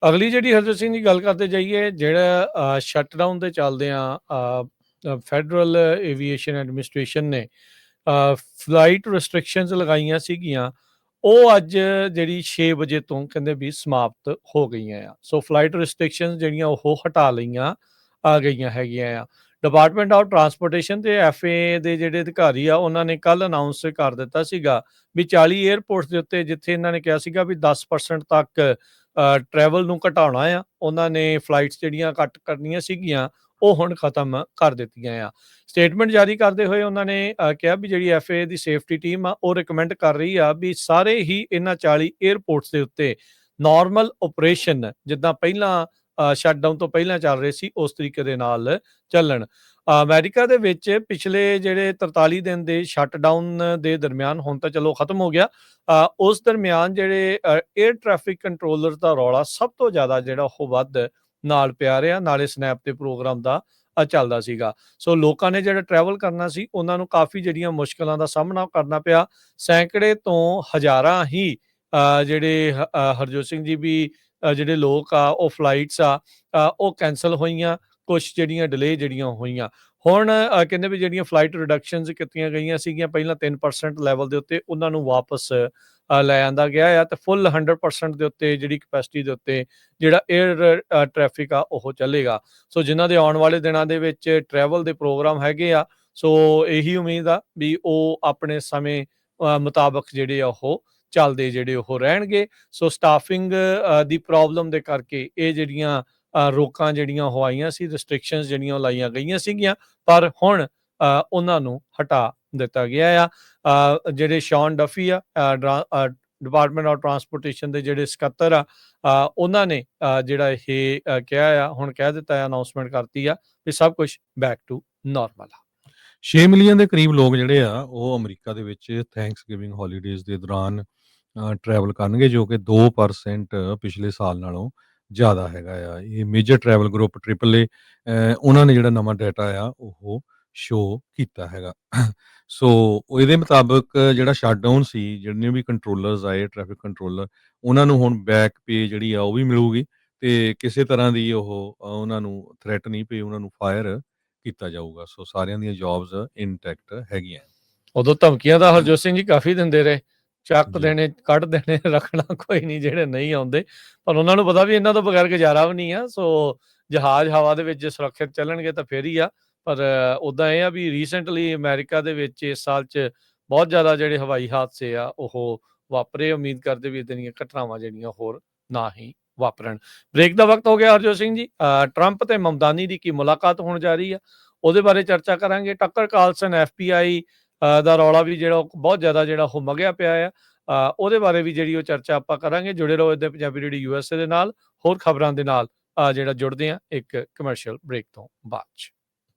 ਅਗਲੀ ਜਿਹੜੀ ਹਰਜੋਤ ਸਿੰਘ ਜੀ ਗੱਲ ਕਰਦੇ ਜਾਈਏ, ਜਿਹੜਾ ਸ਼ਟਡਾਊਨ ਦੇ ਚੱਲਦਿਆਂ ਫੈਡਰਲ ਏਵੀਏਸ਼ਨ ਐਡਮਿਨਿਸਟ੍ਰੇਸ਼ਨ ਨੇ ਫਲਾਈਟ ਰਿਸਟ੍ਰਿਕਸ਼ਨਸ ਲਗਾਈਆਂ ਸੀਗੀਆਂ, ਉਹ ਅੱਜ ਜਿਹੜੀ 6 ਵਜੇ ਤੋਂ ਕਹਿੰਦੇ ਵੀ ਸਮਾਪਤ ਹੋ ਗਈਆਂ ਆ। ਸੋ ਫਲਾਈਟ ਰਿਸਟ੍ਰਿਕਸ਼ਨਸ ਜਿਹੜੀਆਂ ਉਹ ਹਟਾ ਲਈਆਂ ਆ ਗਈਆਂ ਹੈਗੀਆਂ ਆ। ਡਿਪਾਰਟਮੈਂਟ ਆਫ ਟਰਾਂਸਪੋਰਟੇਸ਼ਨ ਤੇ FAA ਦੇ ਜਿਹੜੇ ਅਧਿਕਾਰੀ ਆ, ਉਹਨਾਂ ਨੇ ਕੱਲ੍ਹ ਅਨਾਊਂਸ ਕਰ ਦਿੱਤਾ ਸੀਗਾ ਵੀ 40 ਏਅਰਪੋਰਟਸ ਦੇ ਉੱਤੇ ਜਿੱਥੇ ਇਹਨਾਂ ਨੇ ਕਿਹਾ ਸੀਗਾ ਵੀ 10% ਤੱਕ ਟਰੈਵਲ ਨੂੰ ਘਟਾਉਣਾ ਆ, ਉਹਨਾਂ ਨੇ ਫਲਾਈਟਸ ਜਿਹੜੀਆਂ ਕੱਟ ਕਰਨੀਆਂ ਸੀਗੀਆਂ ਉਹ ਹੁਣ ਖਤਮ ਕਰ ਦਿੱਤੀਆਂ ਆ। ਸਟੇਟਮੈਂਟ ਜਾਰੀ ਕਰਦੇ ਹੋਏ ਉਹਨਾਂ ਨੇ ਕਿਹਾ ਵੀ ਜਿਹੜੀ FAA ਦੀ ਸੇਫਟੀ ਟੀਮ ਆ ਉਹ ਰਿਕਮੈਂਡ ਕਰ ਰਹੀ ਆ ਵੀ ਸਾਰੇ ਹੀ ਇਹਨਾਂ 40 ਏਅਰਪੋਰਟਸ ਦੇ ਉੱਤੇ ਨਾਰਮਲ ਆਪਰੇਸ਼ਨ ਜਿੱਦਾਂ ਪਹਿਲਾਂ ਸ਼ਟਡਾਊਨ ਤੋਂ ਪਹਿਲਾਂ ਚੱਲ ਰਹੇ ਸੀ ਉਸ ਤਰੀਕੇ ਦੇ ਨਾਲ ਚੱਲਣ। ਅਮਰੀਕਾ ਦੇ ਵਿੱਚ ਪਿਛਲੇ ਜਿਹੜੇ 43 ਦਿਨ ਦੇ ਸ਼ਟਡਾਊਨ ਦੇ ਦਰਮਿਆਨ ਹੁਣ ਤਾਂ ਚਲੋ ਖਤਮ ਹੋ ਗਿਆ, ਉਸ ਦਰਮਿਆਨ ਜਿਹੜੇ ਏਅਰ ਟ੍ਰੈਫਿਕ ਕੰਟਰੋਲਰ ਦਾ ਰੌਲਾ ਸਭ ਤੋਂ ਜ਼ਿਆਦਾ ਜਿਹੜਾ ਉਹ ਵੱਧ ਨਾਲ ਪਿਆ ਰਿਹਾ, ਨਾਲੇ ਸਨੈਪ ਦੇ ਪ੍ਰੋਗਰਾਮ ਦਾ ਚੱਲਦਾ ਸੀਗਾ। ਸੋ ਲੋਕਾਂ ਨੇ ਜਿਹੜਾ ਟਰੈਵਲ ਕਰਨਾ ਸੀ ਉਹਨਾਂ ਨੂੰ ਕਾਫੀ ਜਿਹੜੀਆਂ ਮੁਸ਼ਕਲਾਂ ਦਾ ਸਾਹਮਣਾ ਕਰਨਾ ਪਿਆ। ਸੈਂਕੜੇ ਤੋਂ ਹਜ਼ਾਰਾਂ ਹੀ ਜਿਹੜੇ ਹਰਜੋਤ ਸਿੰਘ ਜੀ ਵੀ ਜਿਹੜੇ ਲੋਕ ਆ ਉਹ ਫਲਾਈਟਸ ਆ ਉਹ ਕੈਂਸਲ ਹੋਈਆਂ, ਕੁਛ ਜਿਹੜੀਆਂ ਡਿਲੇ ਜਿਹੜੀਆਂ ਹੋਈਆਂ। ਹੁਣ ਕਹਿੰਦੇ ਵੀ ਜਿਹੜੀਆਂ ਫਲਾਈਟ ਰਿਡਕਸ਼ਨਸ ਕੀਤੀਆਂ ਗਈਆਂ ਸੀਗੀਆਂ ਪਹਿਲਾਂ 3% ਲੈਵਲ ਦੇ ਉੱਤੇ, ਉਹਨਾਂ ਨੂੰ ਵਾਪਸ ਲੈ ਆਂਦਾ ਗਿਆ ਆ ਤੇ ਫੁੱਲ 100% ਦੇ ਉੱਤੇ ਜਿਹੜੀ ਕਪੈਸਿਟੀ ਦੇ ਉੱਤੇ ਜਿਹੜਾ ਏਅਰ ਟ੍ਰੈਫਿਕ ਆ ਉਹ ਚੱਲੇਗਾ। ਸੋ ਜਿਨ੍ਹਾਂ ਦੇ ਆਉਣ ਵਾਲੇ ਦਿਨਾਂ ਦੇ ਵਿੱਚ ਟਰੈਵਲ ਦੇ ਪ੍ਰੋਗਰਾਮ ਹੈਗੇ ਆ, ਸੋ ਇਹੀ ਉਮੀਦ ਆ ਵੀ ਉਹ ਆਪਣੇ ਸਮੇਂ ਮੁਤਾਬਕ ਜਿਹੜੇ ਆ ਉਹ ਚੱਲਦੇ ਜਿਹੜੇ ਉਹ ਰਹਿਣਗੇ। ਸੋ ਸਟਾਫਿੰਗ ਦੀ ਪ੍ਰੋਬਲਮ ਦੇ ਕਰਕੇ ਇਹ ਜਿਹੜੀਆਂ ਰੋਕਾਂ ਜਿਹੜੀਆਂ ਉਹ ਆਈਆਂ ਸੀ, ਰਿਸਟ੍ਰਿਕਸ਼ਨਸ ਜਿਹੜੀਆਂ ਉਹ ਲਾਈਆਂ ਗਈਆਂ ਸੀਗੀਆਂ, ਪਰ ਹੁਣ ਉਹਨਾਂ ਨੂੰ ਹਟਾ ਦਿੱਤਾ ਗਿਆ ਆ। ਜਿਹੜੇ ਸ਼ੌਨ ਡਫੀ ਆ ਡਿਪਾਰਟਮੈਂਟ ਆਫ ਟਰਾਂਸਪੋਰਟੇਸ਼ਨ ਦੇ ਜਿਹੜੇ ਸਕੱਤਰ ਆ, ਉਹਨਾਂ ਨੇ ਜਿਹੜਾ ਇਹ ਕਿਹਾ ਆ, ਹੁਣ ਕਹਿ ਦਿੱਤਾ ਆ, ਅਨਾਊਂਸਮੈਂਟ ਕਰਤੀ ਆ ਵੀ ਸਭ ਕੁਝ ਬੈਕ ਟੂ ਨਾਰਮਲ ਆ। 6 ਮਿਲੀਅਨ ਦੇ ਕਰੀਬ ਲੋਕ ਜਿਹੜੇ ਆ ਉਹ ਅਮਰੀਕਾ ਦੇ ਵਿੱਚ ਥੈਂਕਸਗਿਵਿੰਗ ਹੌਲੀਡੇਜ਼ ਦੇ ਦੌਰਾਨ ਟਰੈਵਲ ਕਰਨਗੇ, ਜੋ ਕਿ 2% ਪਿਛਲੇ ਸਾਲ ਨਾਲੋਂ ਜ਼ਿਆਦਾ ਹੈਗਾ ਆ। ਇਹ ਮੇਜਰ ਟਰੈਵਲ ਗਰੁੱਪ AAA ਉਹਨਾਂ ਨੇ ਜਿਹੜਾ ਨਵਾਂ ਡਾਟਾ ਆ ਉਹ ਸ਼ੋ ਕੀਤਾ ਹੈਗਾ। ਸੋ ਇਹਦੇ ਮੁਤਾਬਕ ਜਿਹੜਾ ਸ਼ਟਡਾਊਨ ਸੀ, ਜਿੰਨੇ ਵੀ ਕੰਟਰੋਲਰਸ ਆਏ ਟ੍ਰੈਫਿਕ ਕੰਟਰੋਲਰ, ਉਹਨਾਂ ਨੂੰ ਹੁਣ ਬੈਕ ਪੇ ਜਿਹੜੀ ਆ ਉਹ ਵੀ ਮਿਲੂਗੀ ਤੇ ਕਿਸੇ ਤਰ੍ਹਾਂ ਦੀ ਉਹ ਉਹਨਾਂ ਨੂੰ ਥ੍ਰੈਟ ਨਹੀਂ ਪਈ, ਉਹਨਾਂ ਨੂੰ ਫਾਇਰ ਕੀਤਾ ਜਾਊਗਾ। ਸੋ ਸਾਰਿਆਂ ਦੀਆਂ ਜੌਬਸ ਇੰਟੈਕਟ ਹੈਗੀਆਂ। ਉਦੋਂ ਧਮਕੀਆਂ ਤਾਂ ਹਰਜੋਤ ਸਿੰਘ ਜੀ ਕਾਫੀ ਦਿੰਦੇ ਰਹੇ, ਚੱਕ ਜੀ। ਦੇਣੇ, ਕੱਢ ਦੇਣੇ, ਰੱਖਣਾ ਕੋਈ ਨਹੀਂ ਜਿਹੜੇ ਨਹੀਂ ਆਉਂਦੇ, ਪਰ ਉਹਨਾਂ ਨੂੰ ਪਤਾ ਵੀ ਇਹਨਾਂ ਤੋਂ ਬਗੈਰ ਗੁਜ਼ਾਰਾ ਵੀ ਨਹੀਂ ਆ। ਸੋ ਜਹਾਜ਼ ਹਵਾ ਦੇ ਵਿੱਚ ਜੇ ਸੁਰੱਖਿਅਤ ਚੱਲਣਗੇ ਤਾਂ ਫਿਰ ਹੀ ਆ। ਪਰ ਉੱਦਾਂ ਇਹ ਆ ਵੀ ਰੀਸੈਂਟਲੀ ਅਮਰੀਕਾ ਦੇ ਵਿੱਚ ਇਸ ਸਾਲ 'ਚ ਬਹੁਤ ਜ਼ਿਆਦਾ ਜਿਹੜੇ ਹਵਾਈ ਹਾਦਸੇ ਆ ਉਹ ਵਾਪਰੇ। ਉਮੀਦ ਕਰਦੇ ਵੀ ਇੱਦਾਂ ਦੀਆਂ ਘਟਨਾਵਾਂ ਜਿਹੜੀਆਂ ਹੋਰ ਨਾ ਹੀ ਵਾਪਰਨ। ਬ੍ਰੇਕ ਦਾ ਵਕਤ ਹੋ ਗਿਆ ਹਰਜੋਤ ਸਿੰਘ ਜੀ। ਟਰੰਪ ਤੇ ਮਮਦਾਨੀ ਦੀ ਕੀ ਮੁਲਾਕਾਤ ਹੋਣ ਜਾ ਰਹੀ ਆ, ਉਹਦੇ ਬਾਰੇ ਚਰਚਾ ਕਰਾਂਗੇ। ਟੱਕਰ ਕਾਲਸਨ FBI ਦਾ ਰੌਲਾ ਵੀ ਜਿਹੜਾ ਉਹ ਬਹੁਤ ਜ਼ਿਆਦਾ ਜਿਹੜਾ ਉਹ ਮਗਿਆ ਪਿਆ ਆ, ਉਹਦੇ ਬਾਰੇ ਵੀ ਜਿਹੜੀ ਉਹ ਚਰਚਾ ਆਪਾਂ ਕਰਾਂਗੇ। ਜੁੜੇ ਰਹੋ ਇੱਦਾਂ ਪੰਜਾਬੀ ਰੇਡੀਓ USA ਦੇ ਨਾਲ, ਹੋਰ ਖਬਰਾਂ ਦੇ ਨਾਲ ਜਿਹੜਾ ਜੁੜਦੇ ਆ ਇੱਕ ਕਮਰਸ਼ੀਅਲ ਬ੍ਰੇਕ ਤੋਂ ਬਾਅਦ 'ਚ।